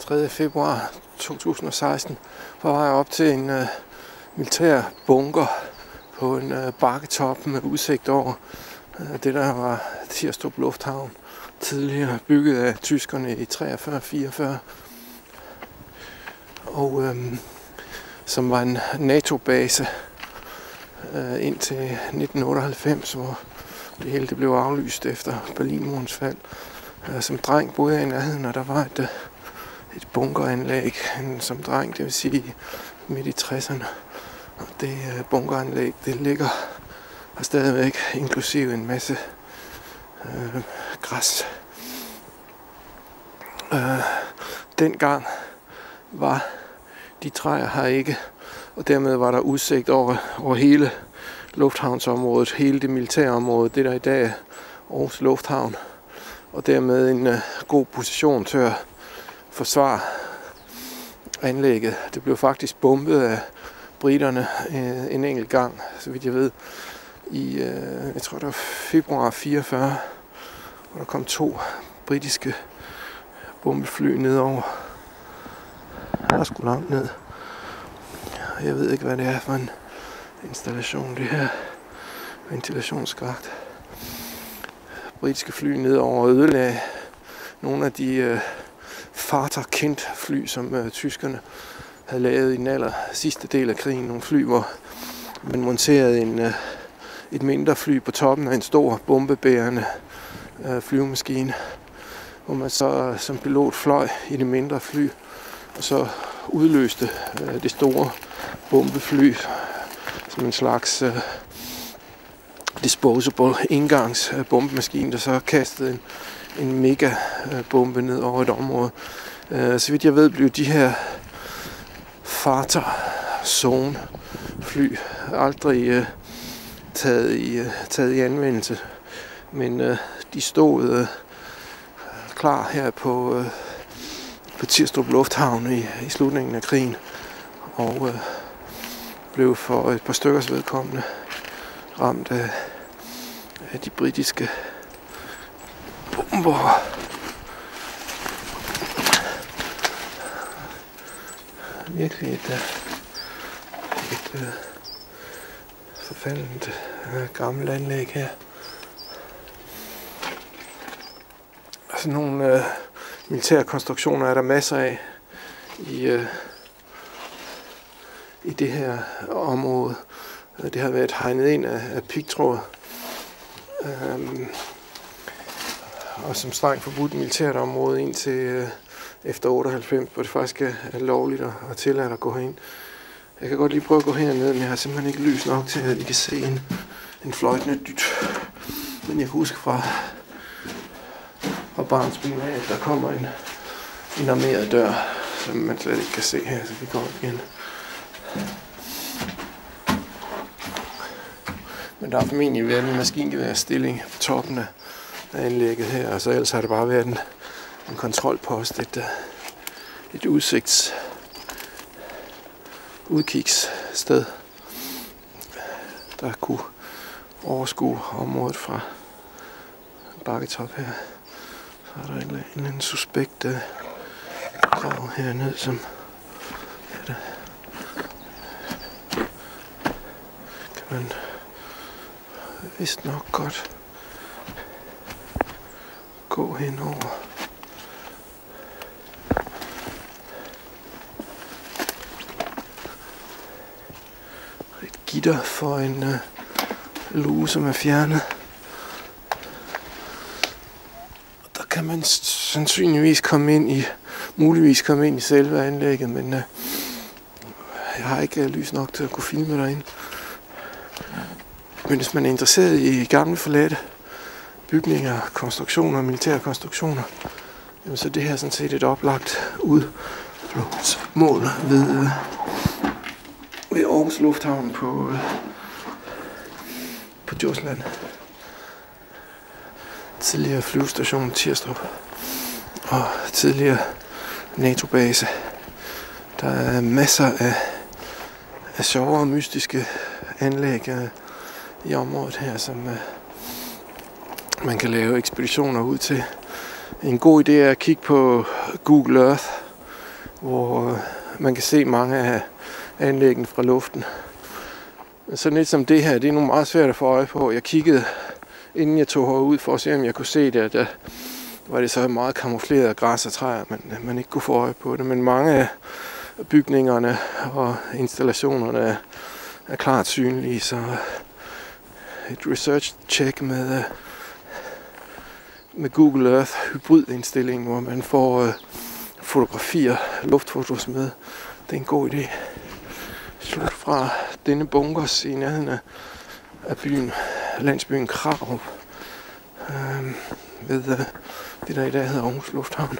3. februar 2016 på vej op til en militær bunker på en bakketop med udsigt over det, der var Tirstrup Lufthavn, tidligere bygget af tyskerne i 43-44, og som var en NATO-base indtil 1998, hvor det hele blev aflyst efter Berlinmurens fald. Som dreng boede jeg i nærheden, og der var et bunkeranlæg som dreng, det vil sige midt i 60'erne. Og det bunkeranlæg, det ligger og stadigvæk, inklusive en masse græs. Dengang var de træer her ikke, og dermed var der udsigt over hele lufthavnsområdet, hele det militære område, det der i dag er Aarhus Lufthavn, og dermed en god position til at forsvare anlægget. Det blev faktisk bombet af briterne en enkelt gang, så vidt jeg ved, i jeg tror det var februar 44, hvor der kom 2 britiske bombefly nedover. Der er sgu langt ned. Jeg ved ikke, hvad det er for en installation, det her ventilationsskakt. Britiske fly nedover og ødelagde nogle af de Vaterkind-fly, som tyskerne havde lavet i den aller sidste del af krigen. Nogle fly, hvor man monterede et mindre fly på toppen af en stor bombebærende flyvemaskine, hvor man så som pilot fløj i det mindre fly, og så udløste det store bombefly som en slags disposable indgangs bombemaskine, der så kastede en mega bombe ned over et område. Så vidt jeg ved, blev de her Vater-zone fly aldrig taget i anvendelse, men de stod klar her på Tirstrup Lufthavn i slutningen af krigen, og blev for et par stykkers vedkommende ramt af de britiske bomber. Virkelig et forfaldent gammelt anlæg her. Sådan nogle militære konstruktioner er der masser af i det her område. Det har været hegnet ind af pigtråd, og som strengt forbudt militært område indtil efter 98, hvor det faktisk er lovligt og tilladt at gå herind. Jeg kan godt lige prøve at gå herned, men jeg har simpelthen ikke lys nok til, at I kan se en fløjtende dyt. Men jeg husker fra barnsben af, at der kommer en armeret dør, som man slet ikke kan se her, så vi går igen. Men der har formentlig været en maskingeværstilling på toppen af anlægget her, og så ellers har det bare været en kontrolpost, et udkigssted, der kunne overskue området fra bakketop her. Så er der en suspekt grav hernede, som kan man vist nok godt gå henover. Et gitter for en luge, som er fjernet. Der kan man sandsynligvis muligvis komme ind i selve anlægget, men jeg har ikke lys nok til at kunne filme derinde. Men hvis man er interesseret i gamle forladte bygninger, konstruktioner, militære konstruktioner, jamen så er det her sådan set et oplagt udflugtsmål ved Aarhus Lufthavn på Djursland. Tidligere flyvestation Tirstrup og tidligere NATO-base. Der er masser af sjove og mystiske anlæg i området her, som man kan lave ekspeditioner ud til. En god idé er at kigge på Google Earth, hvor man kan se mange af anlæggene fra luften. Sådan lidt som det her, det er nogle meget svært at få øje på. Jeg kiggede, inden jeg tog herud for at se, om jeg kunne se det, der var det så meget kamufleret af græs og træer, men man ikke kunne få øje på det. Men mange af bygningerne og installationerne er klart synlige, så et research check med Google Earth hybrid-indstilling, hvor man får fotografier, luftfotos med. Det er en god idé. Slut fra denne bunkers i nærheden af byen, landsbyen Krarup, ved det der i dag hedder Aarhus Lufthavn.